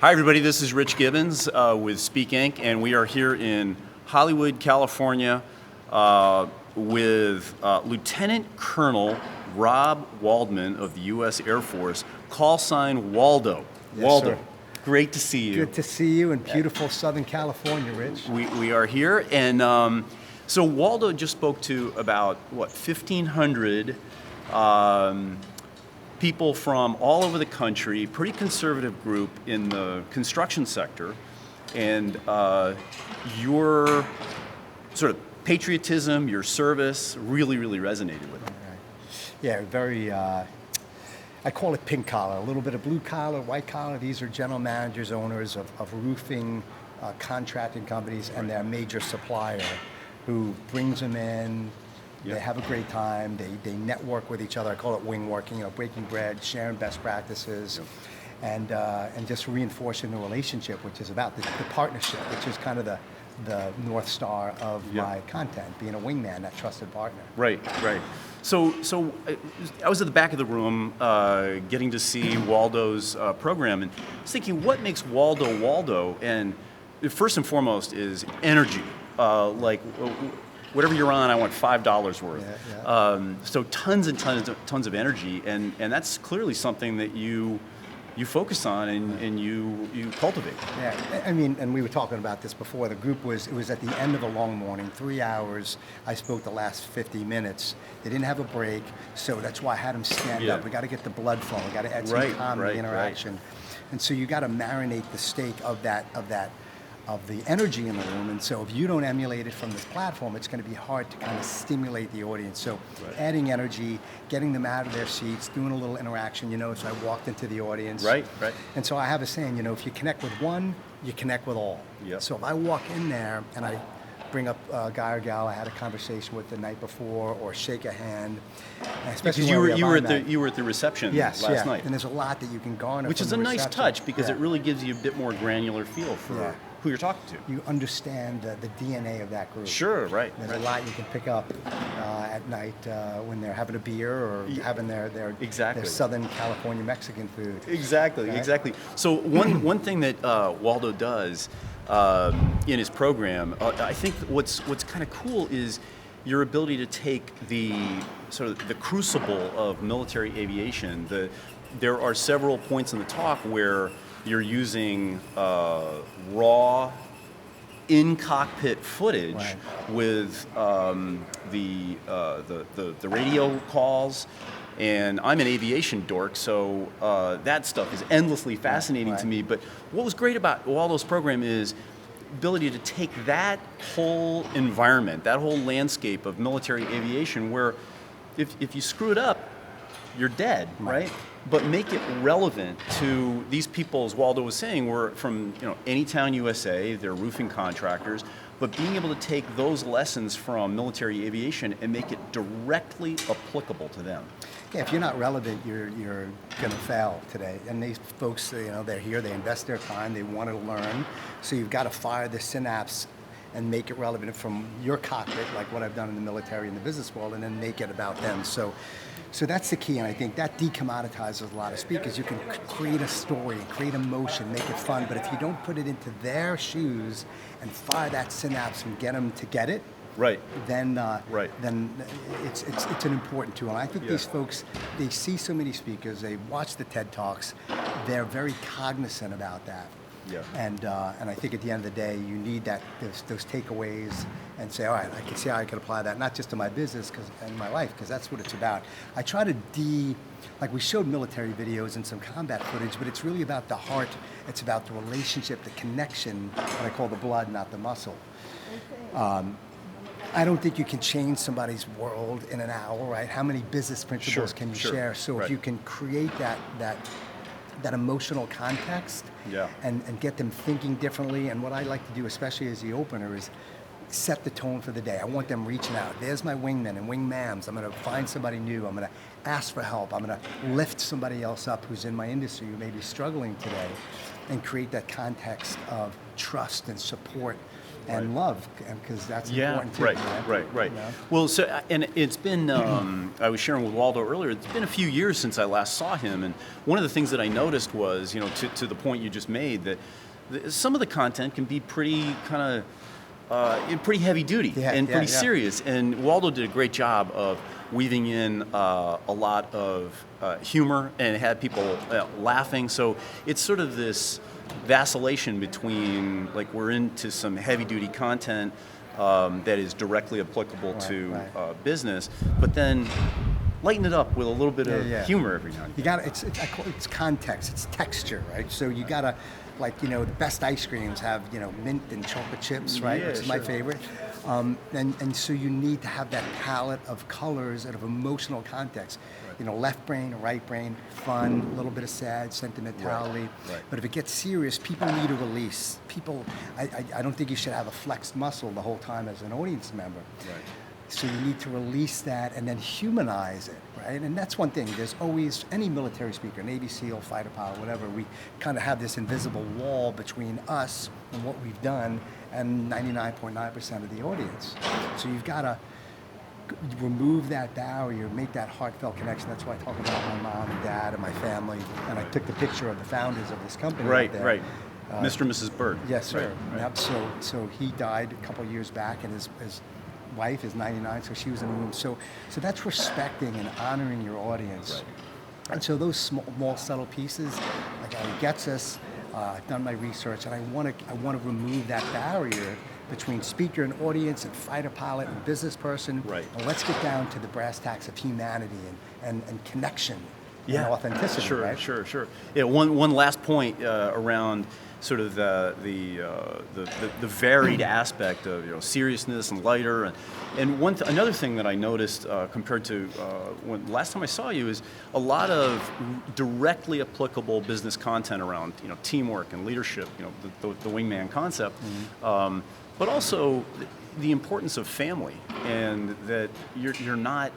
Hi everybody, this is Rich Gibbons with SpeakInc, and we are here in Hollywood, California with Lieutenant Colonel Rob Waldman of the U.S. Air Force, call sign Waldo. Yes, Waldo, sir. great to see you. Good to see you in beautiful Southern California, Rich. We are here, and so Waldo just spoke to about, 1,500 people from all over the country, pretty conservative group in the construction sector, and your sort of patriotism, your service really resonated with them. Yeah, very, I call it pink collar, a little bit of blue collar, white collar. These are general managers, owners of roofing, contracting companies, and their major supplier who brings them in. Yep. They have a great time. They network with each other. I call it wing working, breaking bread, sharing best practices, yep. and just reinforcing the relationship, which is about the partnership, which is kind of the North Star of yep. my content, being a wingman, that trusted partner. Right. So I was at the back of the room getting to see Waldo's program, and I was thinking, what makes Waldo? And first and foremost is energy. Whatever you're on, I want $5 worth. Yeah. So tons of energy, and that's clearly something that you focus on and you cultivate. Yeah, I mean, and we were talking about this before. The group it was at the end of a long morning, 3 hours. I spoke the last 50 minutes. They didn't have a break, so that's why I had them stand up. We got to get the blood flowing. We got to add some comedy interaction, and so you got to marinate the steak of the energy in the room. And so if you don't emulate it from this platform, it's going to be hard to kind of stimulate the audience. So adding energy, getting them out of their seats, doing a little interaction, so I walked into the audience. Right. And so I have a saying, if you connect with one, you connect with all. Yep. So if I walk in there and I bring up a guy or gal I had a conversation with the night before, or shake a hand, especially because you were at the reception last night. And there's a lot that you can garner, which is a nice touch, because it really gives you a bit more granular feel for who you're talking to. You understand the DNA of that group. Sure, right. There's a lot you can pick up at night when they're having a beer or having their Southern California Mexican food. Exactly. So one thing that Waldo does in his program, I think what's kind of cool is your ability to take the sort of the crucible of military aviation. There are several points in the talk where you're using raw in-cockpit footage with the radio calls, and I'm an aviation dork, so that stuff is endlessly fascinating to me. But what was great about Waldo's program is ability to take that whole environment, that whole landscape of military aviation, where if you screw it up, you're dead, right? But make it relevant to these people, as Waldo was saying, we're from Anytown, USA, they're roofing contractors, but being able to take those lessons from military aviation and make it directly applicable to them. Yeah, if you're not relevant, you're going to fail today. And these folks, they're here, they invest their time, they want to learn, so you've got to fire the synapse and make it relevant from your cockpit, like what I've done in the military and the business world, and then make it about them. So that's the key, and I think that decommoditizes a lot of speakers. You can create a story, create emotion, make it fun, but if you don't put it into their shoes and fire that synapse and get them to get it, then it's an important tool. And I think these folks, they see so many speakers, they watch the TED Talks, they're very cognizant about that. Yeah. And I think at the end of the day, you need those takeaways and say, all right, I can see how I can apply that, not just to my business and my life, because that's what it's about. I try to like we showed military videos and some combat footage, but it's really about the heart. It's about the relationship, the connection, what I call the blood, not the muscle. I don't think you can change somebody's world in an hour, right? How many business principles can you share? So if you can create that emotional context and get them thinking differently. And what I like to do, especially as the opener, is set the tone for the day. I want them reaching out. There's my wingmen and wingmams. I'm going to find somebody new. I'm going to ask for help. I'm going to lift somebody else up who's in my industry who may be struggling today, and create that context of trust and support and love, because that's Yeah, important too. right. You know? Well, so and it's been. I was sharing with Waldo earlier. It's been a few years since I last saw him, and one of the things that I noticed was, to the point you just made, that some of the content can be pretty kind of pretty heavy duty and pretty serious. And Waldo did a great job of weaving in a lot of humor and had people laughing. So it's sort of this vacillation between, like, we're into some heavy duty content that is directly applicable to business, but then lighten it up with a little bit of humor every now and then. You got it's context, it's texture, right? So you gotta, like, the best ice creams have mint and chocolate chips, right? Yeah, Which is my favorite. And so you need to have that palette of colors and of emotional context. Left brain, right brain, fun, a little bit of sad, sentimentality. Right. But if it gets serious, people need a release. I don't think you should have a flexed muscle the whole time as an audience member. Right. So you need to release that and then humanize it, right? And that's one thing. There's always, any military speaker, Navy SEAL, fighter pilot, whatever, we kind of have this invisible wall between us and what we've done and 99.9% of the audience. So you've got to remove that barrier, make that heartfelt connection. That's why I talk about my mom and dad and my family. And I took the picture of the founders of this company. Right. Mr. and Mrs. Bird. Yes, sir. Right. Yep. So he died a couple of years back, and his wife is 99, so she was in the room. So that's respecting and honoring your audience. Right. And so those small subtle pieces, like, it gets us. I've done my research, and I want to remove that barrier between speaker and audience and fighter pilot and business person. Right. And let's get down to the brass tacks of humanity and connection and authenticity. Sure, right? sure. Yeah, one last point around sort of the varied aspect of seriousness and lighter, and another thing that I noticed compared to when last time I saw you is a lot of directly applicable business content around teamwork and leadership, the wingman concept, but also the importance of family, and that you're not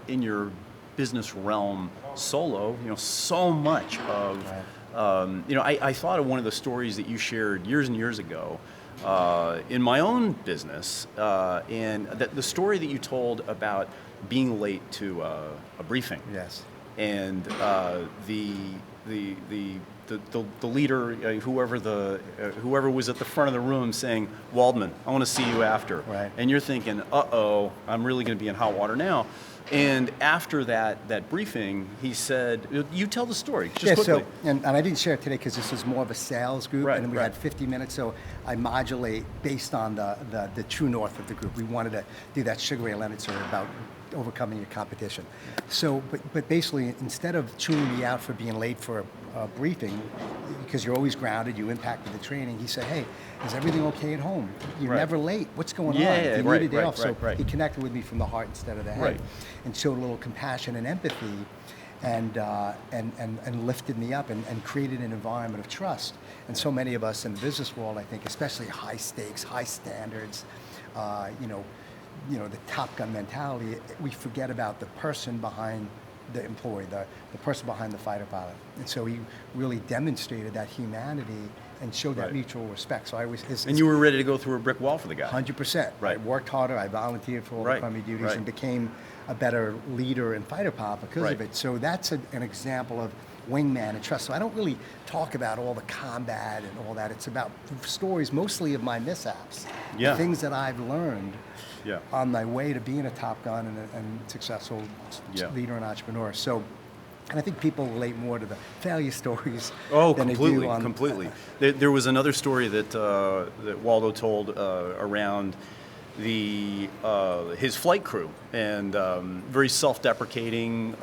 in your business realm solo. So much of I thought of one of the stories that you shared years and years ago in my own business, and the story that you told about being late to a briefing. Yes. And the leader, whoever was at the front of the room, saying, "Waldman, I want to see you after." Right. And you're thinking, "Uh-oh, I'm really going to be in hot water now." And after that briefing, he said, "You tell the story just quickly." So, and I didn't share it today because this was more of a sales group, Right, and we right. had 50 minutes, so I modulate based on the true north of the group. We wanted to do that Sugar Ray Leonard story about overcoming your competition. So, but basically, instead of chewing me out for being late for a briefing, because you're always grounded, you impacted the training, he said, "Hey, is everything okay at home? You're Right. never late. What's going on? Yeah, You right, need a day off." So right. he connected with me from the heart instead of the head, Right. and showed a little compassion and empathy, and lifted me up and created an environment of trust. And so many of us in the business world, I think, especially high stakes, high standards, the Top Gun mentality, we forget about the person behind the employee, the person behind the fighter pilot. And so he really demonstrated that humanity and showed that Right. mutual respect. So I was, And you were ready to go through a brick wall for the guy. 100%. Right. I worked harder. I volunteered for all Right. the crummy duties Right. and became a better leader and fighter pilot because Right. of it. So that's an example of wingman and trust. So I don't really talk about all the combat and all that. It's about stories mostly of my mishaps, Yeah. the things that I've learned Yeah. on my way to being a Top Gun and successful Yeah. leader and entrepreneur. So, and I think people relate more to the failure stories Oh, than completely, they do on completely. There was another story that Waldo told around his flight crew, and very self-deprecating.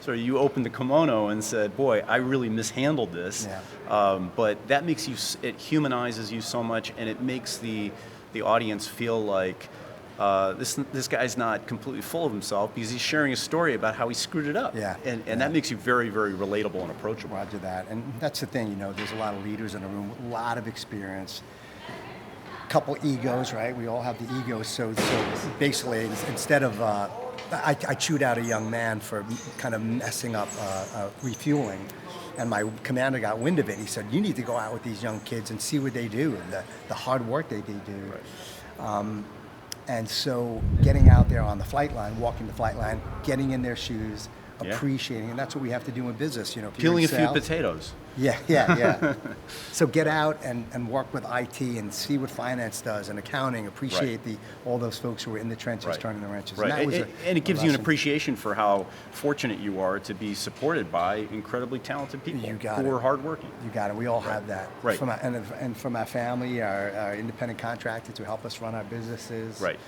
So you opened the kimono and said, "Boy, I really mishandled this." Yeah. But that makes it humanizes you so much, and it makes the audience feel like this guy's not completely full of himself because he's sharing a story about how he screwed it up. Yeah. And that makes you very, very relatable and approachable. Roger that. And that's the thing, there's a lot of leaders in the room, a lot of experience, couple egos, right? We all have the egos. So basically, instead of, I chewed out a young man for kind of messing up refueling. And my commander got wind of it. He said, you need to go out with these young kids and see what they do, and the hard work that they do. Right. And so getting out there on the flight line, walking the flight line, getting in their shoes, appreciating, and that's what we have to do in business. You know, if you're Peeling in a few sales- potatoes. Yeah. So get out and work with IT and see what finance does and accounting. Appreciate all those folks who are in the trenches, turning the wrenches. Right. And, that was and it gives you an lesson. appreciation for how fortunate you are to be supported by incredibly talented people who are hardworking. You got it. We all have that. Right. And from our family, our independent contractors who help us run our businesses. Right.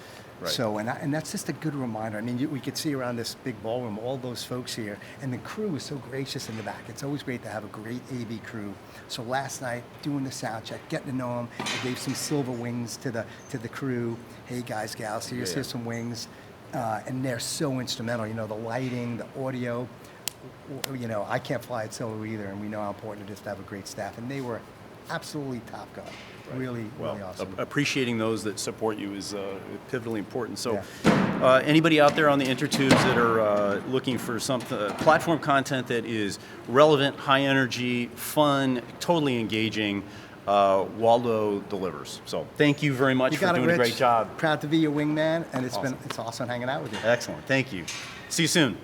So, and that's just a good reminder. I mean, we could see around this big ballroom all those folks here, and the crew is so gracious in the back. It's always great to have a great AV crew. So last night, doing the sound check, getting to know them, I gave some silver wings to the crew. Hey guys, gals, here's some wings, and they're so instrumental. You know, the lighting, the audio. You know, I can't fly at solo either, and we know how important it is to have a great staff, and they were absolutely top gun. Really awesome. Appreciating those that support you is pivotally important. So anybody out there on the intertubes that are looking for some platform content that is relevant, high energy, fun, totally engaging, Waldo delivers. So thank you very much for doing a great job. Proud to be your wingman, and it's awesome hanging out with you. Excellent. Thank you. See you soon.